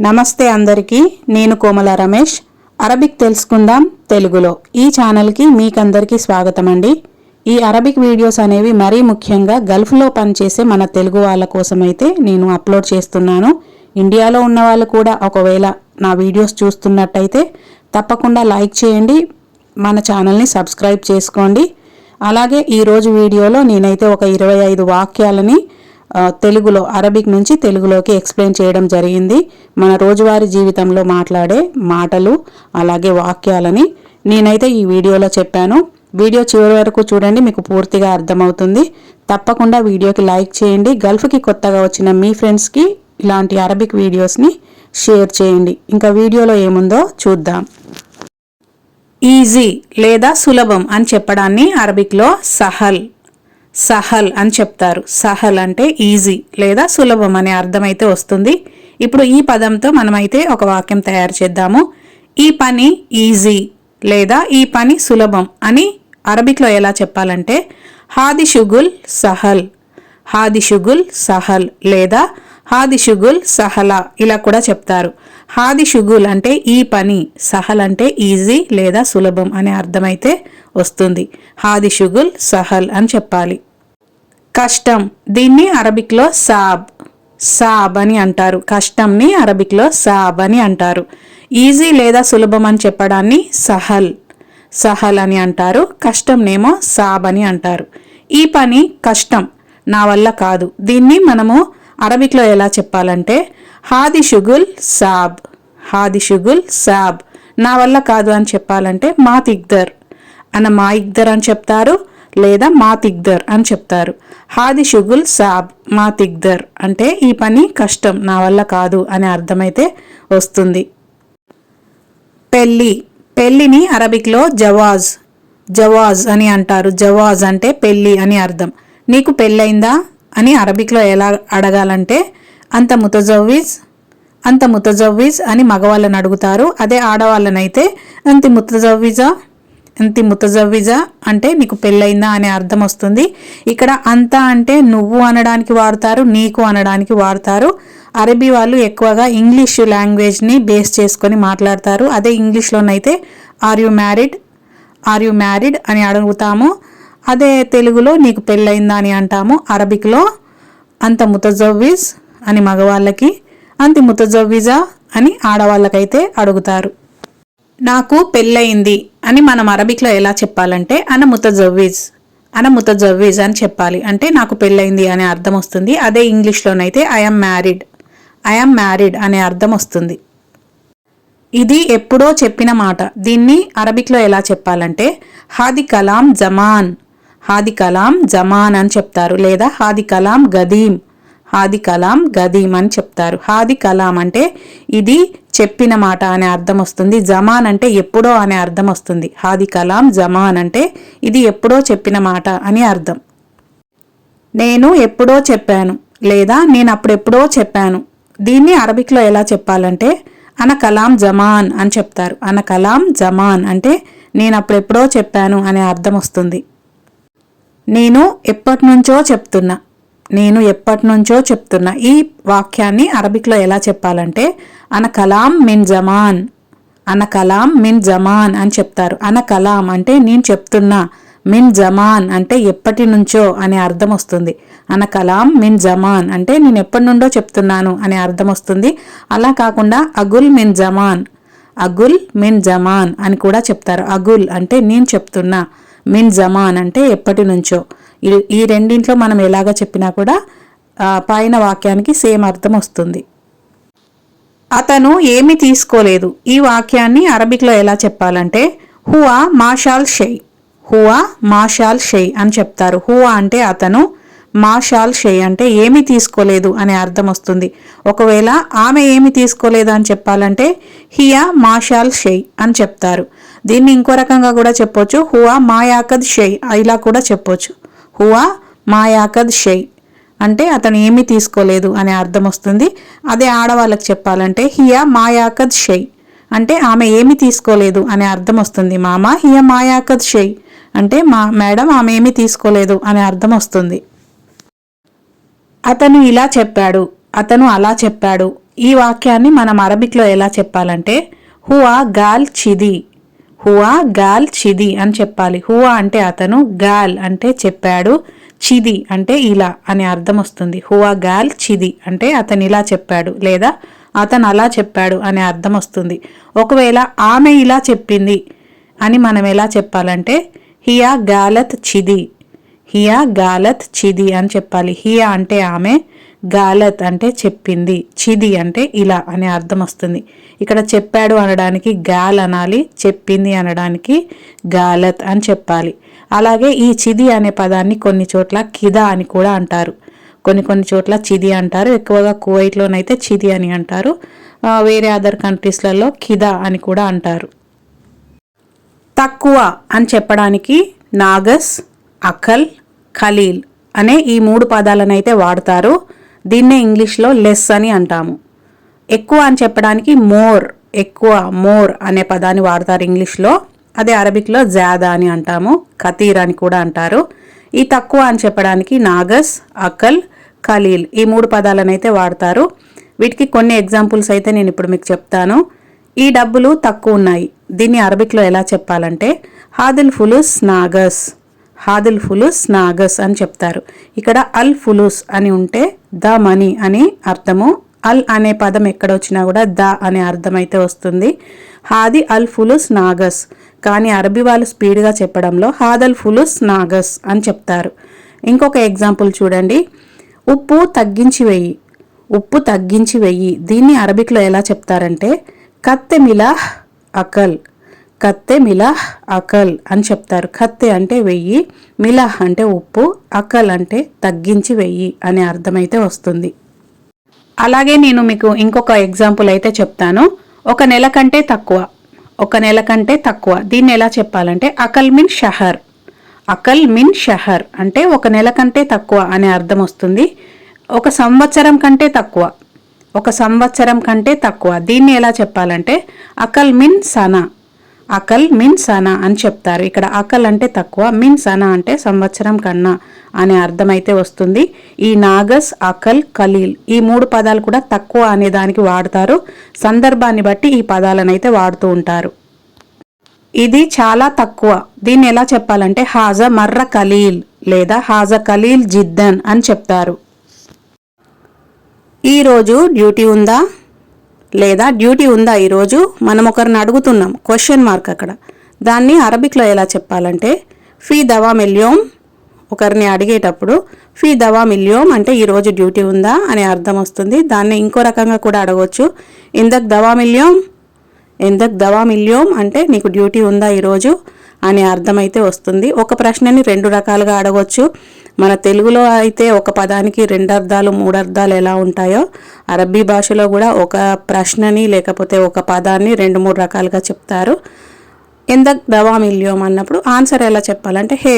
నమస్తే అందరికీ, నేను కోమల రమేష్. అరబిక్ తెలుసుకుందాం తెలుగులో ఈ ఛానల్కి మీకందరికీ స్వాగతం అండి. ఈ అరబిక్ వీడియోస్ అనేవి మరీ ముఖ్యంగా గల్ఫ్లో పనిచేసే మన తెలుగు వాళ్ళ కోసం అయితే నేను అప్లోడ్ చేస్తున్నాను. ఇండియాలో ఉన్న వాళ్ళు కూడా ఒకవేళ నా వీడియోస్ చూస్తున్నట్టయితే తప్పకుండా లైక్ చేయండి, మన ఛానల్ని సబ్స్క్రైబ్ చేసుకోండి. అలాగే ఈరోజు వీడియోలో నేనైతే ఒక 25 వాక్యాలని తెలుగులో అరబిక్ నుంచి తెలుగులోకి ఎక్స్ప్లెయిన్ చేయడం జరిగింది. మన రోజువారీ జీవితంలో మాట్లాడే మాటలు అలాగే వాక్యాలని నేనైతే ఈ వీడియోలో చెప్పాను. వీడియో చివరి వరకు చూడండి, మీకు పూర్తిగా అర్థమవుతుంది. తప్పకుండా వీడియోకి లైక్ చేయండి. గల్ఫ్కి కొత్తగా వచ్చిన మీ ఫ్రెండ్స్కి ఇలాంటి అరబిక్ వీడియోస్ని షేర్ చేయండి. ఇంకా వీడియోలో ఏముందో చూద్దాం. ఈజీ లేదా సులభం అని చెప్పడాన్ని అరబిక్లో సహల్ సహల్ అని చెప్తారు. సహల్ అంటే ఈజీ లేదా సులభం అనే అర్థమైతే వస్తుంది. ఇప్పుడు ఈ పదంతో మనమైతే ఒక వాక్యం తయారు చేద్దాము. ఈ పని ఈజీ లేదా ఈ పని సులభం అని అరబిక్లో ఎలా చెప్పాలంటే హాది షుగుల్ సహల్, హాది షుగుల్ సహల్ లేదా హాది షుగుల్ సహలా ఇలా కూడా చెప్తారు. హాది షుగుల్ అంటే ఈ పని, సహల్ అంటే ఈజీ లేదా సులభం అనే అర్థమైతే వస్తుంది. హాది షుగుల్ సహల్ అని చెప్పాలి. కష్టం, దీన్ని అరబిక్లో సాబ్ సాబ్ అని అంటారు. కష్టంని అరబిక్లో సాబ్ అని అంటారు. ఈజీ లేదా సులభం అని చెప్పడాన్ని సహల్ సహల్ అని అంటారు. కష్టంనేమో సాబ్ అని అంటారు. ఈ పని కష్టం, నా వల్ల కాదు. దీన్ని మనము అరబిక్లో ఎలా చెప్పాలంటే హాది షుగుల్ సాబ్, హాది షుగుల్ సాబ్. నా వల్ల కాదు అని చెప్పాలంటే మా తిగ్దర్ మా ఇగ్దర్ అని చెప్తారు లేదా మా తిగ్దర్ అని చెప్తారు. హాది షుగుల్ సాబ్ మా తిగ్దర్ అంటే ఈ పని కష్టం, నా వల్ల కాదు అనే అర్థమైతే వస్తుంది. పెళ్ళి, పెళ్ళిని అరబిక్లో జవాజ్ జవాజ్ అని అంటారు. జవాజ్ అంటే పెళ్ళి అని అర్థం. నీకు పెళ్ళయిందా అని అరబిక్లో ఎలా అడగాలంటే అంత ముతజవ్విజ్, అంత ముతజవ్విజ్ అని మగవాళ్ళని అడుగుతారు. అదే ఆడవాళ్ళనైతే అంతి ముతజవ్విజా, అంతి ముతజవ్విజా అంటే నీకు పెళ్ళయిందా అనే అర్థం వస్తుంది. ఇక్కడ అంత అంటే నువ్వు అనడానికి వాడతారు, నీకు అనడానికి వాడతారు. అరబీ వాళ్ళు ఎక్కువగా ఇంగ్లీష్ లాంగ్వేజ్ని బేస్ చేసుకొని మాట్లాడతారు. అదే ఇంగ్లీష్లోనైతే are you married, are you married అని అడుగుతాము. అదే తెలుగులో నీకు పెళ్ళయిందా అని అంటాము. అరబిక్లో అంత ముతజవ్విజ్ అని మగవాళ్ళకి, అంతి ముతజవ్విజా అని ఆడవాళ్ళకైతే అడుగుతారు. నాకు పెళ్ళయింది అని మనం అరబిక్లో ఎలా చెప్పాలంటే అన ముతజవ్విజ్, అన ముతజవ్విజ్ అని చెప్పాలి. అంటే నాకు పెళ్ళయింది అనే అర్థం వస్తుంది. అదే ఇంగ్లీష్లోనైతే ఐఎమ్ మ్యారీడ్, ఐఎమ్ మ్యారీడ్ అనే అర్థం వస్తుంది. ఇది ఎప్పుడో చెప్పిన మాట. దీన్ని అరబిక్లో ఎలా చెప్పాలంటే హాది కలాం జమాన్, హాది కలాం జమాన్ అని చెప్తారు. లేదా హాది కలాం గదీం, హాది కలాం గదీం అని చెప్తారు. హాది కలాం అంటే ఇది చెప్పిన మాట అనే అర్థం వస్తుంది. జమాన్ అంటే ఎప్పుడో అనే అర్థం వస్తుంది. హాది కలాం జమాన్ అంటే ఇది ఎప్పుడో చెప్పిన మాట అని అర్థం. నేను ఎప్పుడో చెప్పాను లేదా నేను అప్పుడెప్పుడో చెప్పాను. దీన్ని అరబిక్లో ఎలా చెప్పాలంటే అన కలాం జమాన్ అని చెప్తారు. అన కలాం జమాన్ అంటే నేను అప్పుడెప్పుడో చెప్పాను అనే అర్థం వస్తుంది. నేను ఎప్పటి నుంచో చెప్తున్నా, నేను ఎప్పటి నుంచో చెప్తున్నా. ఈ వాక్యాన్ని అరబిక్లో ఎలా చెప్పాలంటే అన కలాం మిన్ జమాన్, అన కలాం మిన్ జమాన్ అని చెప్తారు. అన కలాం అంటే నేను చెప్తున్నా, మిన్ జమాన్ అంటే ఎప్పటి నుంచో అనే అర్థం వస్తుంది. అన కలాం మిన్ జమాన్ అంటే నేను ఎప్పటి నుండో చెప్తున్నాను అనే అర్థం వస్తుంది. అలా కాకుండా అగుల్ మిన్ జమాన్, అగుల్ మిన్ జమాన్ అని కూడా చెప్తారు. అగుల్ అంటే నేను చెప్తున్నా, మిన్ జమాన్ అంటే ఎప్పటి నుంచో. ఈ రెండింట్లో మనం ఎలాగ చెప్పినా కూడా పైన వాక్యానికి సేమ్ అర్థం వస్తుంది. అతను ఏమి తీసుకోలేదు. ఈ వాక్యాన్ని అరబిక్లో ఎలా చెప్పాలంటే హువా మాషాల్ షై, హువా మాషాల్ షై అని చెప్తారు. హువా అంటే అతను, మాషాల్ షై అంటే ఏమి తీసుకోలేదు అనే అర్థం వస్తుంది. ఒకవేళ ఆమె ఏమి తీసుకోలేదు అని చెప్పాలంటే హియా మాషాల్ షై అని చెప్తారు. దీన్ని ఇంకో రకంగా కూడా చెప్పొచ్చు. హువా మాయాకద్ షై ఇలా కూడా చెప్పొచ్చు. హువా మాయాకద్ షై అంటే అతను ఏమీ తీసుకోలేదు అనే అర్థం వస్తుంది. అదే ఆడవాళ్ళకి చెప్పాలంటే హియా మాయాకద్ షై అంటే ఆమె ఏమి తీసుకోలేదు అనే అర్థం వస్తుంది. మామ హియా మాయాకద్ షై అంటే మేడం ఆమె ఏమీ తీసుకోలేదు అనే అర్థం వస్తుంది. అతను ఇలా చెప్పాడు అతను అలా చెప్పాడు. ఈ వాక్యాన్ని మనం అరబిక్లో ఎలా చెప్పాలంటే హువా గాల్ చిది, హువా గాల్ చిది అని చెప్పాలి. హువా అంటే అతను, గాల్ అంటే చెప్పాడు, చిది అంటే ఇలా అనే అర్థం వస్తుంది. హువా గాల్ చిది అంటే అతను ఇలా చెప్పాడు లేదా అతను అలా చెప్పాడు అనే అర్థం వస్తుంది. ఒకవేళ ఆమె ఇలా చెప్పింది అని మనం ఎలా చెప్పాలంటే హియా గాలత్ చిది, హియా గాలత్ చిది అని చెప్పాలి. హియా అంటే ఆమె, గాలత్ అంటే చెప్పింది, చిది అంటే ఇలా అనే అర్థం వస్తుంది. ఇక్కడ చెప్పాడు అనడానికి గాల్ అనాలి, చెప్పింది అనడానికి గాలత్ అని చెప్పాలి. అలాగే ఈ చిది అనే పదాన్ని కొన్ని చోట్ల కిదా అని కూడా అంటారు. కొన్ని చోట్ల చిది అంటారు. ఎక్కువగా కువైట్లోనైతే చిది అని అంటారు. వేరే అదర్ కంట్రీస్లలో కిదా అని కూడా అంటారు. తక్కువ అని చెప్పడానికి నాగస్, అకల్, ఖలీల్ అనే ఈ 3 పదాలను అయితే వాడతారు. దీన్నే ఇంగ్లీష్లో లెస్ అని అంటాము. ఎక్కువ అని చెప్పడానికి మోర్, ఎక్కువ, మోర్ అనే పదాన్ని వాడతారు ఇంగ్లీష్లో. అదే అరబిక్లో జాదా అని అంటాము, ఖతీర్ అని కూడా అంటారు. ఈ తక్కువ అని చెప్పడానికి నాగస్, అకల్, ఖలీల్ ఈ 3 పదాలను అయితే వాడతారు. వీటికి కొన్ని ఎగ్జాంపుల్స్ అయితే నేను ఇప్పుడు మీకు చెప్తాను. ఈ డబ్బులు తక్కువ ఉన్నాయి, దీన్ని అరబిక్లో ఎలా చెప్పాలంటే హాదిల్ ఫులుస్ నాగస్, హాదిల్ ఫులుస్ నాగస్ అని చెప్తారు. ఇక్కడ అల్ ఫులుస్ అని ఉంటే ద మనీ అని అర్థము. అల్ అనే పదం ఎక్కడ వచ్చినా కూడా ద అనే అర్థం అయితే వస్తుంది. హాది అల్ ఫులుస్ నాగస్, కానీ అరబీ వాళ్ళు స్పీడ్గా చెప్పడంలో హాదల్ ఫులుస్ నాగస్ అని చెప్తారు. ఇంకొక ఎగ్జాంపుల్ చూడండి. ఉప్పు తగ్గించి వెయ్యి, ఉప్పు తగ్గించి వెయ్యి దీన్ని అరబిక్లో ఎలా చెప్తారంటే కత్తె మిలాహ్ అకల్, కత్తె మిలాహ్ అకల్ అని చెప్తారు. కత్తె అంటే వెయ్యి, మిలాహ్ అంటే ఉప్పు, అకల్ అంటే తగ్గించి వెయ్యి అనే అర్థమైతే వస్తుంది. అలాగే నేను మీకు ఇంకొక ఎగ్జాంపుల్ అయితే చెప్తాను. ఒక నెల కంటే తక్కువ, ఒక నెల కంటే తక్కువ దీన్ని ఎలా చెప్పాలంటే అకల్ మిన్ షహర్, అకల్ మిన్ షహర్ అంటే ఒక నెల కంటే తక్కువ అనే అర్థం వస్తుంది. ఒక సంవత్సరం కంటే తక్కువ, ఒక సంవత్సరం కంటే తక్కువ దీన్ని ఎలా చెప్పాలంటే అకల్ మిన్ సనా, అకల్ మిన్ సనా అని చెప్తారు. ఇక్కడ అకల్ అంటే తక్కువ, మిన్ సనా అంటే సంవత్సరం కన్నా అనే అర్థమైతే వస్తుంది. ఈ నాగస్, అకల్, ఖలీల్ ఈ 3 పదాలు కూడా తక్కువ అనే దానికి వాడతారు. సందర్భాన్ని బట్టి ఈ పదాలను అయితే వాడుతూ ఉంటారు. ఇది చాలా తక్కువ దీన్ని ఎలా చెప్పాలంటే హాజా మర్ర ఖలీల్ లేదా హాజా ఖలీల్ జిద్దన్ అని చెప్తారు. ఈరోజు డ్యూటీ ఉందా లేదా డ్యూటీ ఉందా ఈరోజు మనం ఒకరిని అడుగుతున్నాం, క్వశ్చన్ మార్క్ అక్కడ. దాన్ని అరబిక్లో ఎలా చెప్పాలంటే ఫీ దవా మిల్యోమ్, ఒకరిని అడిగేటప్పుడు ఫీ దవా మిల్యోమ్ అంటే ఈరోజు డ్యూటీ ఉందా అనే అర్థం వస్తుంది. దాన్ని ఇంకో రకంగా కూడా అడగవచ్చు, ఇందక్ దవా మిల్యోమ్, ఇందక్ దవా మిల్యోమ్ అంటే నీకు డ్యూటీ ఉందా ఈరోజు అనే అర్థమైతే వస్తుంది. ఒక ప్రశ్నని 2 రకాలుగా అడగవచ్చు. మన తెలుగులో అయితే ఒక పదానికి 2 అర్థాలు 3 అర్థాలు ఎలా ఉంటాయో అరబ్బీ భాషలో కూడా ఒక ప్రశ్నని లేకపోతే ఒక పదాన్ని 2-3 రకాలుగా చెప్తారు. ఇందక్ దవామ్ ఇల్యోమ్ అన్నప్పుడు ఆన్సర్ ఎలా చెప్పాలంటే హే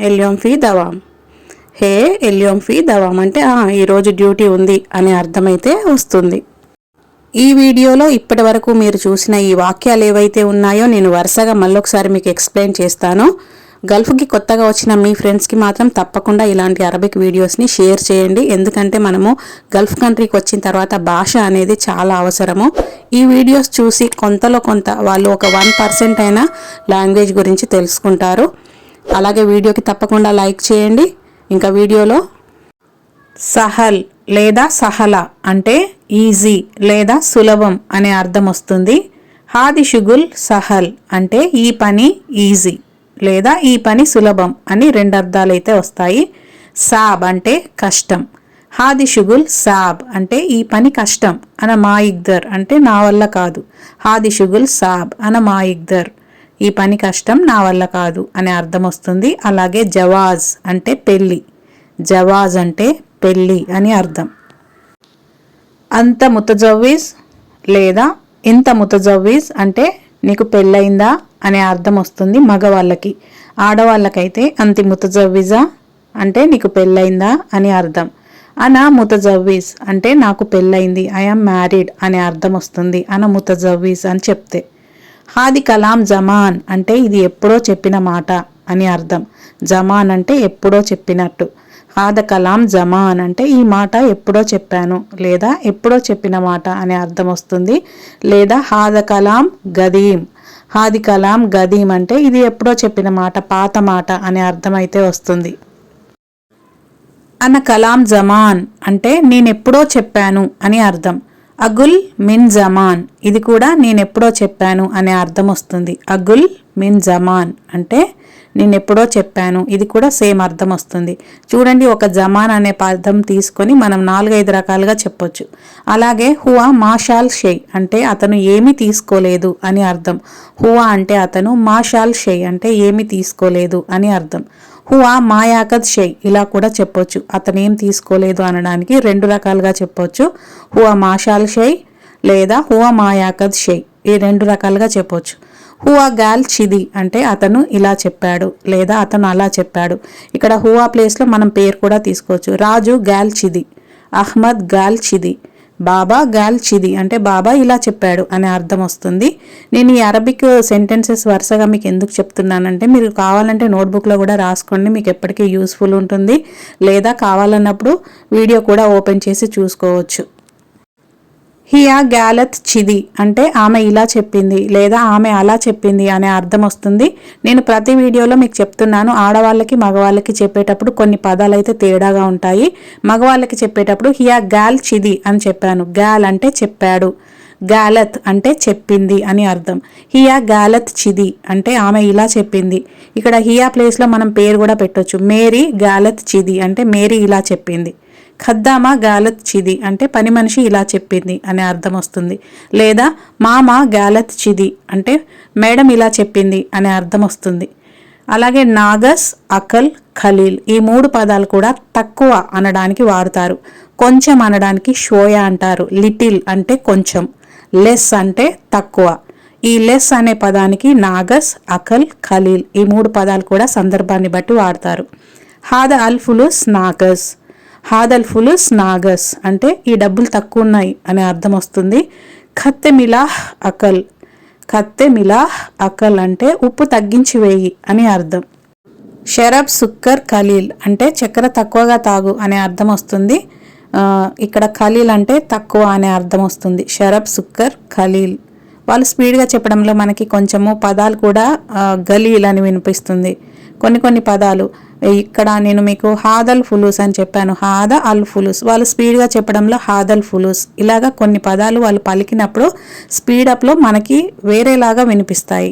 ఎల్యోమ్ ఫీ దవామ్, హే ఎల్యోమ్ ఫీ దవామ్ అంటే ఈరోజు డ్యూటీ ఉంది అనే అర్థమైతే వస్తుంది. ఈ వీడియోలో ఇప్పటి వరకు మీరు చూసిన ఈ వాక్యాలు ఏవైతే ఉన్నాయో నేను వరుసగా మళ్ళొకసారి మీకు ఎక్స్ప్లెయిన్ చేస్తాను. గల్ఫ్కి కొత్తగా వచ్చిన మీ ఫ్రెండ్స్కి మాత్రం తప్పకుండా ఇలాంటి అరబిక్ వీడియోస్ని షేర్ చేయండి. ఎందుకంటే మనము గల్ఫ్ కంట్రీకి వచ్చిన తర్వాత భాష అనేది చాలా అవసరము. ఈ వీడియోస్ చూసి కొంతలో కొంత వాళ్ళు ఒక 1% అయినా లాంగ్వేజ్ గురించి తెలుసుకుంటారు. అలాగే వీడియోకి తప్పకుండా లైక్ చేయండి. ఇంకా వీడియోలో సహల్ లేదా సహల అంటే ఈజీ లేదా సులభం అనే అర్థం వస్తుంది. హాది షుగుల్ సహల్ అంటే ఈ పని ఈజీ లేదా ఈ పని సులభం అని 2 అర్థాలు అయితే వస్తాయి. సాబ్ అంటే కష్టం, హాది షుగుల్ సాబ్ అంటే ఈ పని కష్టం, అన మా ఇగ్దర్ అంటే నా వల్ల కాదు, హాది షుగుల్ సాబ్ అన మా ఇగ్దర్ ఈ పని కష్టం నా వల్ల కాదు అనే అర్థం వస్తుంది. అలాగే జవాజ్ అంటే పెళ్ళి, జవాజ్ అంటే పెళ్ళి అని అర్థం. అంత ముతజవ్విజ్ లేదా ఇంత ముతజవ్విజ్ అంటే నీకు పెళ్ళయిందా అనే అర్థం వస్తుంది మగవాళ్ళకి. ఆడవాళ్ళకైతే అంతి ముతజవ్విజా అంటే నీకు పెళ్ళయిందా అని అర్థం. అనా ముతజవ్విజ్ అంటే నాకు పెళ్ళయింది, ఐఎమ్ మ్యారీడ్ అనే అర్థం వస్తుంది అన ముతజవ్విజ్ అని చెప్తే. హాది కలాం జమాన్ అంటే ఇది ఎప్పుడో చెప్పిన మాట అని అర్థం. జమాన్ అంటే ఎప్పుడో చెప్పినట్టు. హాద కలాం జమాన్ అంటే ఈ మాట ఎప్పుడో చెప్పాను లేదా ఎప్పుడో చెప్పిన మాట అనే అర్థం వస్తుంది. లేదా హాద కలాం గదీం, హాది కలాం గదీం అంటే ఇది ఎప్పుడో చెప్పిన మాట, పాత మాట అనే అర్థం అయితే వస్తుంది. అన్న కలాం జమాన్ అంటే నేనెప్పుడో చెప్పాను అని అర్థం. అగుల్ మిన్ జమాన్ ఇది కూడా నేనెప్పుడో చెప్పాను అనే అర్థం వస్తుంది. అగుల్ మిన్ జమాన్ అంటే నేనెప్పుడో చెప్పాను, ఇది కూడా సేమ్ అర్థం వస్తుంది. చూడండి, ఒక జమాన్ అనే పదం తీసుకొని మనం 4-5 రకాలుగా చెప్పొచ్చు. అలాగే హువా మాషాల్ షై అంటే అతను ఏమీ తీసుకోలేదు అని అర్థం. హువా అంటే అతను, మాషాల్ షై అంటే ఏమీ తీసుకోలేదు అని అర్థం. హువా మాయాకద్ షై ఇలా కూడా చెప్పొచ్చు. అతను ఏం తీసుకోలేదు అనడానికి 2 రకాలుగా చెప్పొచ్చు. హువా మాషాల్ షై లేదా హువా మాయాకద్ షై ఈ 2 రకాలుగా చెప్పొచ్చు. హువా గాల్ చిది అంటే అతను ఇలా చెప్పాడు లేదా అతను అలా చెప్పాడు. ఇక్కడ హువా ప్లేస్లో మనం పేరు కూడా తీసుకోవచ్చు. రాజు గాల్ చిది, అహ్మద్ గాల్ చిది, బాబా గాల్ చిది అంటే బాబా ఇలా చెప్పాడు అనే అర్థం వస్తుంది. నేను ఈ అరబిక్ సెంటెన్సెస్ వరుసగా మీకు ఎందుకు చెప్తున్నానంటే మీరు కావాలంటే నోట్బుక్లో కూడా రాసుకోండి, మీకు ఎప్పటికీ యూస్ఫుల్ ఉంటుంది. లేదా కావాలన్నప్పుడు వీడియో కూడా ఓపెన్ చేసి చూసుకోవచ్చు. హియా గ్యాలత్ చిది అంటే ఆమె ఇలా చెప్పింది లేదా ఆమె అలా చెప్పింది అనే అర్థం వస్తుంది. నేను ప్రతి వీడియోలో మీకు చెప్తున్నాను, ఆడవాళ్ళకి మగవాళ్ళకి చెప్పేటప్పుడు కొన్ని పదాలు అయితే తేడాగా ఉంటాయి. మగవాళ్ళకి చెప్పేటప్పుడు హియా గాల్ చిది అని చెప్పాను. గాల్ అంటే చెప్పాడు, గాలత్ అంటే చెప్పింది అని అర్థం. హియా గాలత్ చిది అంటే ఆమె ఇలా చెప్పింది. ఇక్కడ హియా ప్లేస్లో మనం పేరు కూడా పెట్టొచ్చు. మేరీ గాలత్ చిది అంటే మేరీ ఇలా చెప్పింది. ఖద్దామా గాలత్ చిది అంటే పని మనిషి ఇలా చెప్పింది అనే అర్థం వస్తుంది. లేదా మామా గాలత్ చిది అంటే మేడం ఇలా చెప్పింది అనే అర్థం వస్తుంది. అలాగే నాగస్, అకల్, ఖలీల్ ఈ 3 పదాలు కూడా తక్కువ అనడానికి వాడతారు. కొంచెం అనడానికి షోయా అంటారు. లిటిల్ అంటే కొంచెం, లెస్ అంటే తక్కువ. ఈ లెస్ అనే పదానికి నాగస్, అకల్, ఖలీల్ ఈ 3 పదాలు కూడా సందర్భాన్ని బట్టి వాడతారు. హాద అల్ ఫులుస్ నాగస్, హాదల్ ఫులుస్ నాగస్ అంటే ఈ డబ్బులు తక్కువ ఉన్నాయి అనే అర్థం వస్తుంది. ఖత్తె మిలాహ్ అకల్, ఖత్తె మిలాహ్ అకల్ అంటే ఉప్పు తగ్గించి వేయి అని అర్థం. షరబ్ సుక్కర్ ఖలీల్ అంటే చక్కెర తక్కువగా తాగు అనే అర్థం వస్తుంది. ఇక్కడ ఖలీల్ అంటే తక్కువ అనే అర్థం వస్తుంది. షరబ్ సుక్కర్ ఖలీల్. వాళ్ళు స్పీడ్గా చెప్పడంలో మనకి కొంచెము పదాలు కూడా గలీల్ అని వినిపిస్తుంది. కొన్ని పదాలు ఇక్కడ నేను మీకు హాదల్ ఫులూస్ అని చెప్పాను, హాద అల్ ఫులూస్. వాళ్ళు స్పీడ్గా చెప్పడంలో హాదల్ ఫులూస్. ఇలాగా కొన్ని పదాలు వాళ్ళు పలికినప్పుడు స్పీడప్లో మనకి వేరేలాగా వినిపిస్తాయి.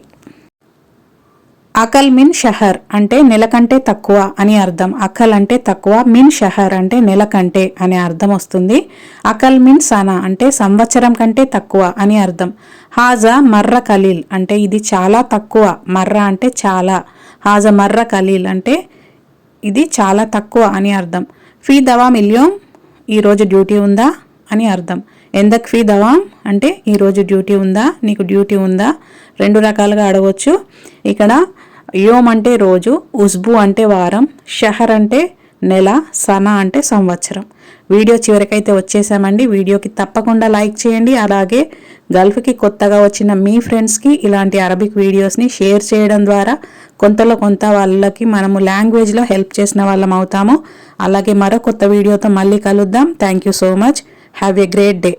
అకల్ మిన్ షహర్ అంటే నెల కంటే తక్కువ అని అర్థం. అకల్ అంటే తక్కువ, మిన్ షహర్ అంటే నెల కంటే అనే అర్థం వస్తుంది. అకల్ మిన్ సనా అంటే సంవత్సరం కంటే తక్కువ అని అర్థం. హాజా మర్ర ఖలీల్ అంటే ఇది చాలా తక్కువ, మర్ర అంటే చాలా, హాజా మర్ర ఖలీల్ అంటే ఇది చాలా తక్కువ అని అర్థం. ఫీ దవామ్ ఇల్యోమ్ ఈరోజు డ్యూటీ ఉందా అని అర్థం. ఎందక్ ఫీ దవామ్ అంటే ఈరోజు డ్యూటీ ఉందా, నీకు డ్యూటీ ఉందా, 2 రకాలుగా అడగవచ్చు. ఇక్కడ యోమ్ అంటే రోజు, ఉస్బు అంటే వారం, షహర్ అంటే నెల, సనా అంటే సంవత్సరం. వీడియో చివరికైతే వచ్చేసామండి. వీడియోకి తప్పకుండా లైక్ చేయండి. అలాగే గల్ఫ్కి కొత్తగా వచ్చిన మీ ఫ్రెండ్స్కి ఇలాంటి అరబిక్ వీడియోస్ని షేర్ చేయడం ద్వారా కొంతలో కొంత వాళ్ళకి మనము లాంగ్వేజ్లో హెల్ప్ చేసిన వాళ్ళం అవుతాము. అలాగే మరో కొత్త వీడియోతో మళ్ళీ కలుద్దాం. Thank you so much. Have a great day.